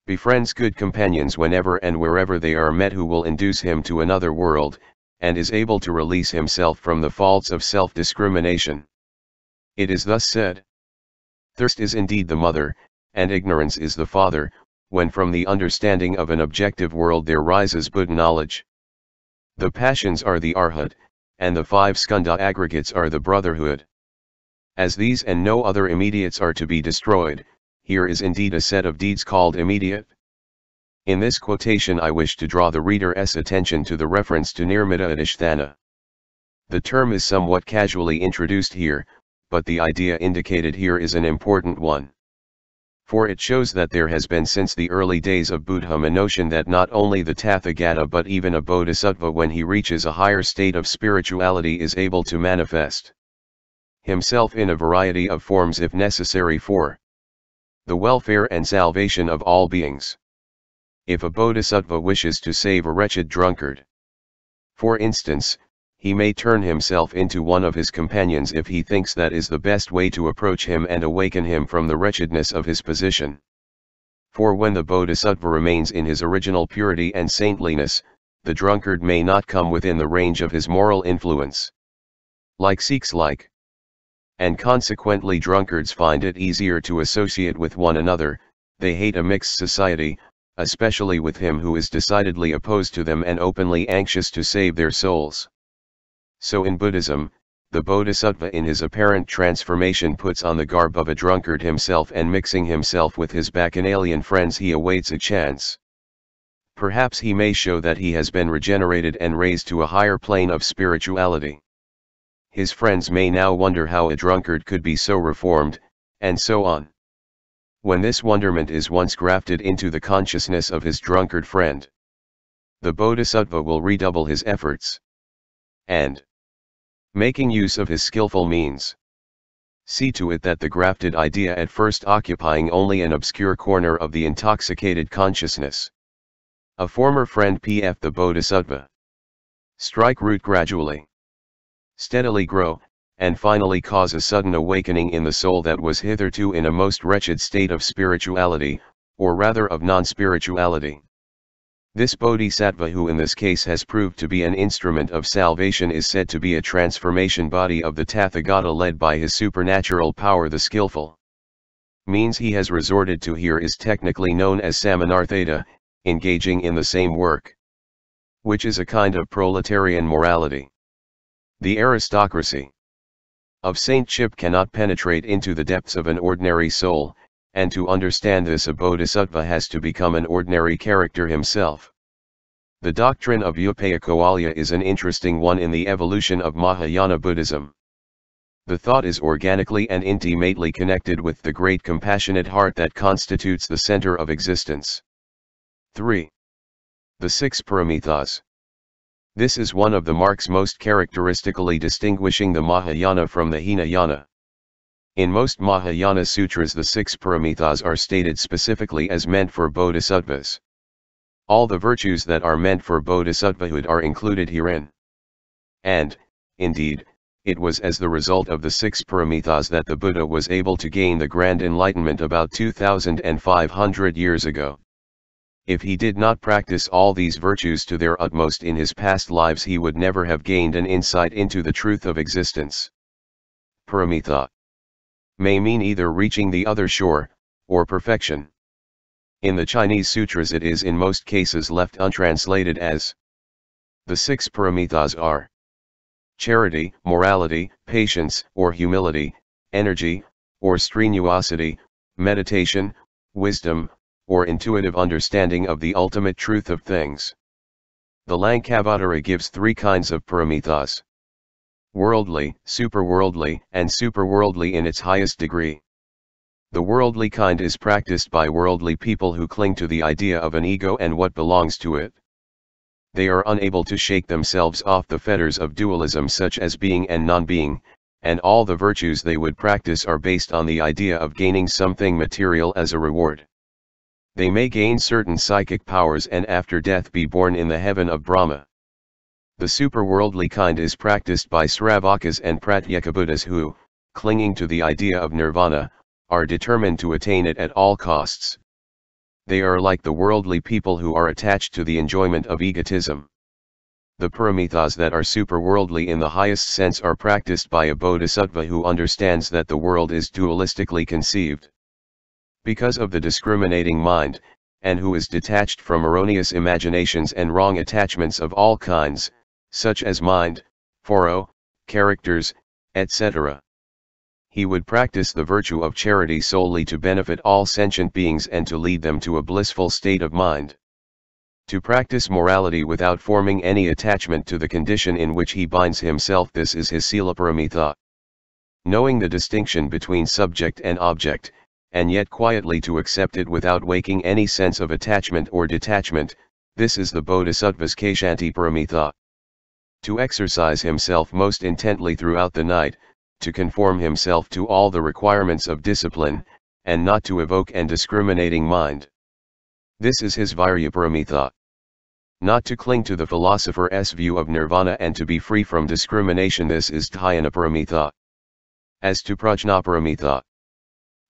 befriends good companions whenever and wherever they are met who will induce him to another world, and is able to release himself from the faults of self-discrimination. It is thus said, "Thirst is indeed the mother, and ignorance is the father, when from the understanding of an objective world there rises Buddha knowledge. The passions are the Arhat, and the 5 Skandha aggregates are the Brotherhood. As these and no other immediates are to be destroyed, here is indeed a set of deeds called immediate." In this quotation I wish to draw the reader's attention to the reference to nirmita-adhishthana. The term is somewhat casually introduced here, but the idea indicated here is an important one. For it shows that there has been since the early days of Buddhism a notion that not only the Tatha gata but even a Bodhisattva when he reaches a higher state of spirituality is able to manifest himself in a variety of forms if necessary for the welfare and salvation of all beings. If a Bodhisattva wishes to save a wretched drunkard, for instance, he may turn himself into one of his companions if he thinks that is the best way to approach him and awaken him from the wretchedness of his position. For when the Bodhisattva remains in his original purity and saintliness, the drunkard may not come within the range of his moral influence. Like seeks like. And consequently drunkards find it easier to associate with one another, they hate a mixed society, especially with him who is decidedly opposed to them and openly anxious to save their souls. So in Buddhism, the Bodhisattva in his apparent transformation puts on the garb of a drunkard himself and mixing himself with his bacchanalian friends he awaits a chance. Perhaps he may show that he has been regenerated and raised to a higher plane of spirituality. His friends may now wonder how a drunkard could be so reformed, and so on. When this wonderment is once grafted into the consciousness of his drunkard friend, the Bodhisattva will redouble his efforts. And, making use of his skillful means, see to it that the grafted idea at first occupying only an obscure corner of the intoxicated consciousness, a former friend pf the Bodhisattva, strike root gradually, steadily grow, and finally cause a sudden awakening in the soul that was hitherto in a most wretched state of spirituality, or rather of non-spirituality. This Bodhisattva who in this case has proved to be an instrument of salvation is said to be a transformation body of the Tathagata led by his supernatural power. The skillful means he has resorted to here is technically known as samanartheta, engaging in the same work, which is a kind of proletarian morality. The aristocracy of saintship cannot penetrate into the depths of an ordinary soul, and to understand this a Bodhisattva has to become an ordinary character himself. The doctrine of Upayakawalya is an interesting one in the evolution of Mahayana Buddhism. The thought is organically and intimately connected with the great compassionate heart that constitutes the center of existence. 3. The 6 Paramithas. This is one of the marks most characteristically distinguishing the Mahayana from the Hinayana. In most Mahayana sutras the 6 paramithas are stated specifically as meant for bodhisattvas. All the virtues that are meant for bodhisattvahood are included herein. And, indeed, it was as the result of the 6 paramithas that the Buddha was able to gain the grand enlightenment about 2,500 years ago. If he did not practice all these virtues to their utmost in his past lives he would never have gained an insight into the truth of existence. Paramitha may mean either reaching the other shore, or perfection. In the Chinese sutras it is in most cases left untranslated as the 6 paramithas are charity, morality, patience, or humility, energy, or strenuosity, meditation, wisdom, or intuitive understanding of the ultimate truth of things. The Lankavatara gives 3 kinds of paramithas: worldly, superworldly, and superworldly in its highest degree. The worldly kind is practiced by worldly people who cling to the idea of an ego and what belongs to it. They are unable to shake themselves off the fetters of dualism such as being and non-being, and all the virtues they would practice are based on the idea of gaining something material as a reward. They may gain certain psychic powers and after death be born in the heaven of Brahma. The superworldly kind is practiced by Sravakas and Pratyekabuddhas who, clinging to the idea of nirvana, are determined to attain it at all costs. They are like the worldly people who are attached to the enjoyment of egotism. The paramithas that are superworldly in the highest sense are practiced by a bodhisattva who understands that the world is dualistically conceived. Because of the discriminating mind, and who is detached from erroneous imaginations and wrong attachments of all kinds, such as mind, foro, characters, etc. He would practice the virtue of charity solely to benefit all sentient beings and to lead them to a blissful state of mind. To practice morality without forming any attachment to the condition in which he binds himself, this is his silaparamita. Knowing the distinction between subject and object, and yet quietly to accept it without waking any sense of attachment or detachment, this is the Bodhisattva's Kshanti-paramita. To exercise himself most intently throughout the night, to conform himself to all the requirements of discipline, and not to evoke an discriminating mind. This is his Virya-paramita. Not to cling to the philosopher's view of nirvana and to be free from discrimination, this is Dhyana-paramita. As to Prajna-paramita,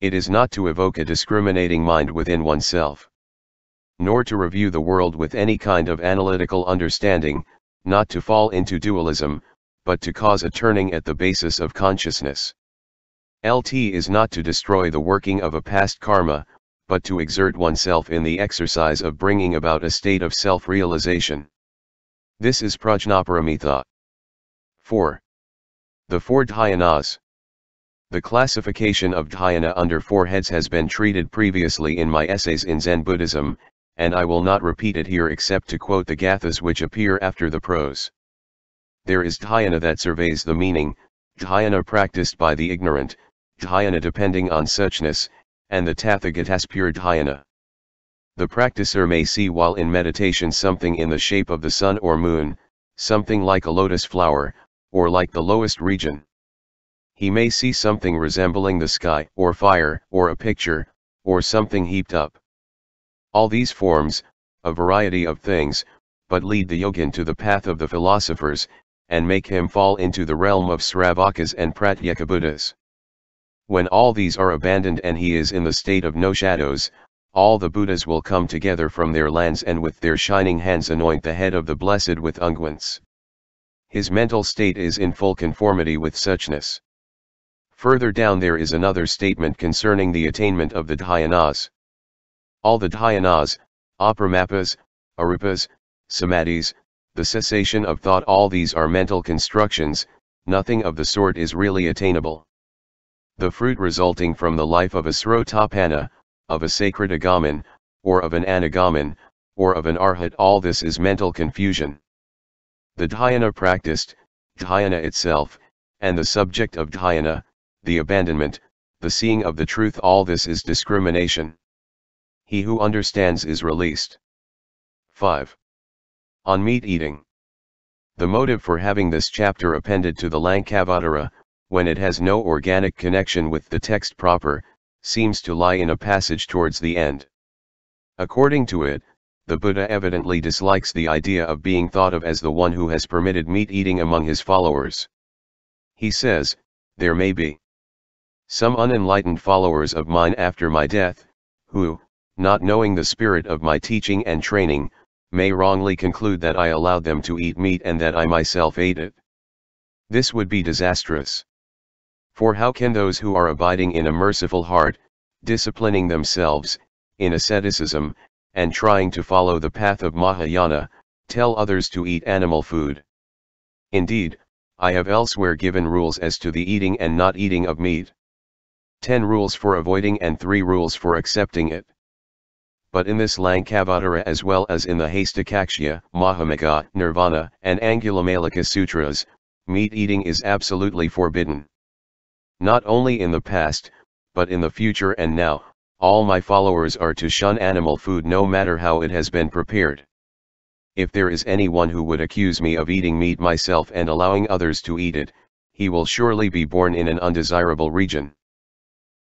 it is not to evoke a discriminating mind within oneself, nor to review the world with any kind of analytical understanding, not to fall into dualism, but to cause a turning at the basis of consciousness. Lt is not to destroy the working of a past karma, but to exert oneself in the exercise of bringing about a state of self-realization. This is Prajnaparamita. 4. The four dhyanas. The classification of dhyana under four heads has been treated previously in my essays in Zen Buddhism, and I will not repeat it here except to quote the gathas which appear after the prose. There is dhyana that surveys the meaning, dhyana practiced by the ignorant, dhyana depending on suchness, and the Tathagatas pure dhyana. The practicer may see while in meditation something in the shape of the sun or moon, something like a lotus flower, or like the lowest region. He may see something resembling the sky, or fire, or a picture, or something heaped up. All these forms, a variety of things, but lead the yogin to the path of the philosophers, and make him fall into the realm of Sravakas and Pratyeka Buddhas. When all these are abandoned and he is in the state of no shadows, all the Buddhas will come together from their lands and with their shining hands anoint the head of the blessed with unguents. His mental state is in full conformity with suchness. Further down there is another statement concerning the attainment of the dhyanas. All the dhyanas, apramapas, arupas, samadhis, the cessation of thought, all these are mental constructions, nothing of the sort is really attainable. The fruit resulting from the life of a srotapanna, of a sacred agaman, or of an anagaman, or of an arhat, all this is mental confusion. The dhyana practiced, dhyana itself, and the subject of dhyana, the abandonment, the seeing of the truth, all this is discrimination. He who understands is released. 5. On meat eating. The motive for having this chapter appended to the Lankavatara, when it has no organic connection with the text proper, seems to lie in a passage towards the end. According to it, the Buddha evidently dislikes the idea of being thought of as the one who has permitted meat eating among his followers. He says, there may be some unenlightened followers of mine after my death, who, not knowing the spirit of my teaching and training, may wrongly conclude that I allowed them to eat meat and that I myself ate it. This would be disastrous. For how can those who are abiding in a merciful heart, disciplining themselves, in asceticism, and trying to follow the path of Mahayana, tell others to eat animal food? Indeed, I have elsewhere given rules as to the eating and not eating of meat. 10 rules for avoiding and 3 rules for accepting it. But in this Lankavatara as well as in the Hastakakshya, Mahamagga, Nirvana, and Angulamalika Sutras, meat eating is absolutely forbidden. Not only in the past, but in the future and now, all my followers are to shun animal food no matter how it has been prepared. If there is anyone who would accuse me of eating meat myself and allowing others to eat it, he will surely be born in an undesirable region.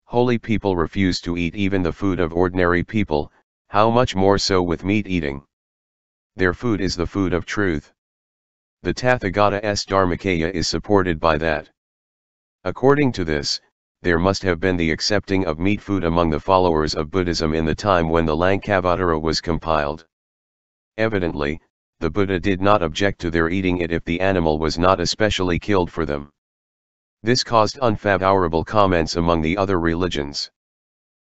Holy people refuse to eat even the food of ordinary people, how much more so with meat eating? Their food is the food of truth. The Tathagata's Dharmakaya is supported by that. According to this, there must have been the accepting of meat food among the followers of Buddhism in the time when the Lankavatara was compiled. Evidently, the Buddha did not object to their eating it if the animal was not especially killed for them. This caused unfavorable comments among the other religions.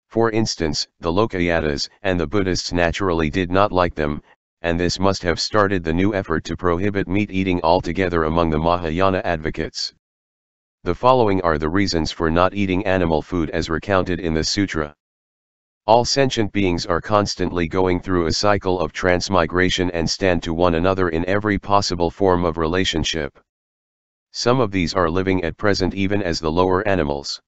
For instance, the Lokayatas and the Buddhists naturally did not like them, and this must have started the new effort to prohibit meat eating altogether among the Mahayana advocates. The following are the reasons for not eating animal food as recounted in the Sutra. All sentient beings are constantly going through a cycle of transmigration and stand to one another in every possible form of relationship. Some of these are living at present even as the lower animals.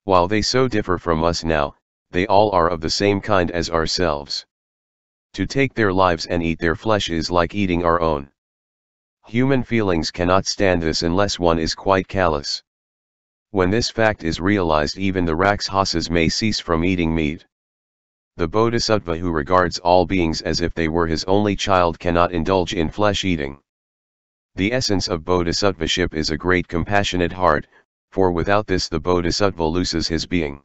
While they so differ from us now, they all are of the same kind as ourselves. To take their lives and eat their flesh is like eating our own. Human feelings cannot stand this unless one is quite callous. When this fact is realized, even the Rakshasas may cease from eating meat. The Bodhisattva who regards all beings as if they were his only child cannot indulge in flesh eating. The essence of bodhisattvaship is a great compassionate heart, for without this the Bodhisattva loses his being.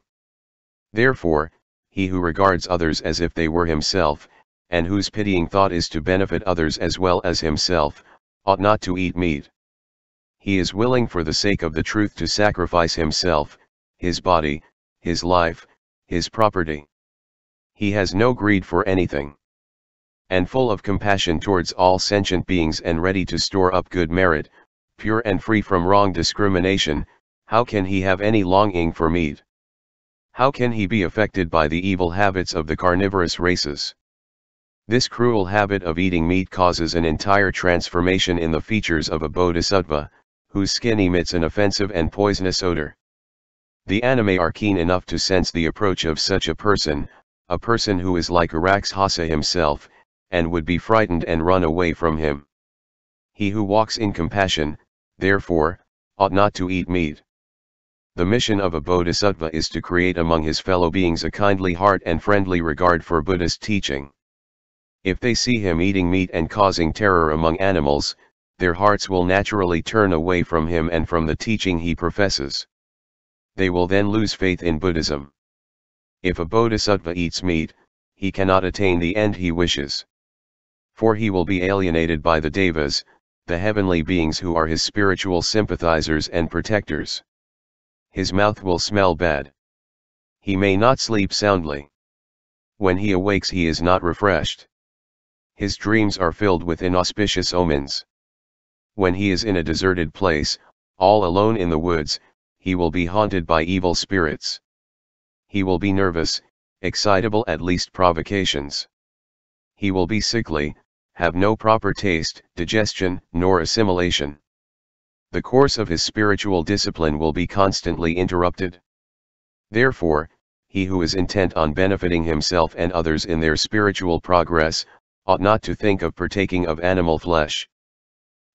Therefore, he who regards others as if they were himself, and whose pitying thought is to benefit others as well as himself, ought not to eat meat. He is willing for the sake of the truth to sacrifice himself, his body, his life, his property. He has no greed for anything. And full of compassion towards all sentient beings and ready to store up good merit, pure and free from wrong discrimination, how can he have any longing for meat? How can he be affected by the evil habits of the carnivorous races? This cruel habit of eating meat causes an entire transformation in the features of a bodhisattva, whose skin emits an offensive and poisonous odor. The anime are keen enough to sense the approach of such a person who is like a Rakshasa himself, and would be frightened and run away from him. He who walks in compassion, therefore, ought not to eat meat. The mission of a bodhisattva is to create among his fellow beings a kindly heart and friendly regard for Buddhist teaching. If they see him eating meat and causing terror among animals, their hearts will naturally turn away from him and from the teaching he professes. They will then lose faith in Buddhism. If a bodhisattva eats meat, he cannot attain the end he wishes. For he will be alienated by the devas, the heavenly beings who are his spiritual sympathizers and protectors. His mouth will smell bad. He may not sleep soundly. When he awakes he is not refreshed. His dreams are filled with inauspicious omens. When he is in a deserted place, all alone in the woods, he will be haunted by evil spirits. He will be nervous, excitable at least provocations. He will be sickly, have no proper taste, digestion, nor assimilation. The course of his spiritual discipline will be constantly interrupted. Therefore, he who is intent on benefiting himself and others in their spiritual progress, ought not to think of partaking of animal flesh.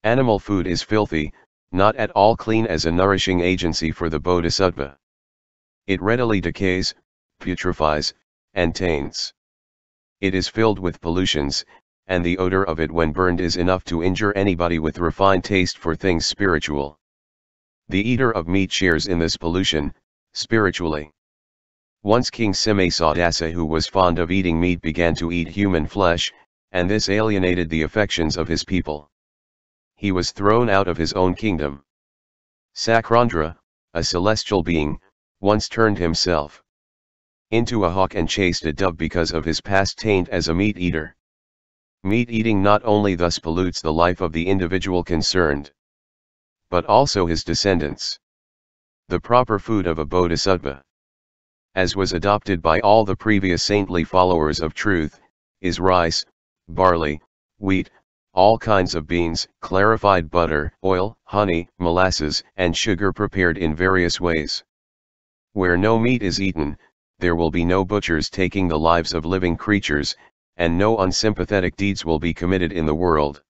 Animal food is filthy, not at all clean as a nourishing agency for the bodhisattva. It readily decays, putrefies, and taints. It is filled with pollutions, and the odor of it when burned is enough to injure anybody with refined taste for things spiritual. The eater of meat shares in this pollution, spiritually. Once King Simhasadasa, who was fond of eating meat, began to eat human flesh, and this alienated the affections of his people. He was thrown out of his own kingdom. Sakrandra, a celestial being, once turned himself into a hawk and chased a dove because of his past taint as a meat eater. Meat eating not only thus pollutes the life of the individual concerned, but also his descendants. The proper food of a bodhisattva, as was adopted by all the previous saintly followers of truth, is rice, barley, wheat, all kinds of beans, clarified butter, oil, honey, molasses, and sugar prepared in various ways. Where no meat is eaten, there will be no butchers taking the lives of living creatures, and no unsympathetic deeds will be committed in the world.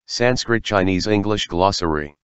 Sanskrit Chinese English Glossary.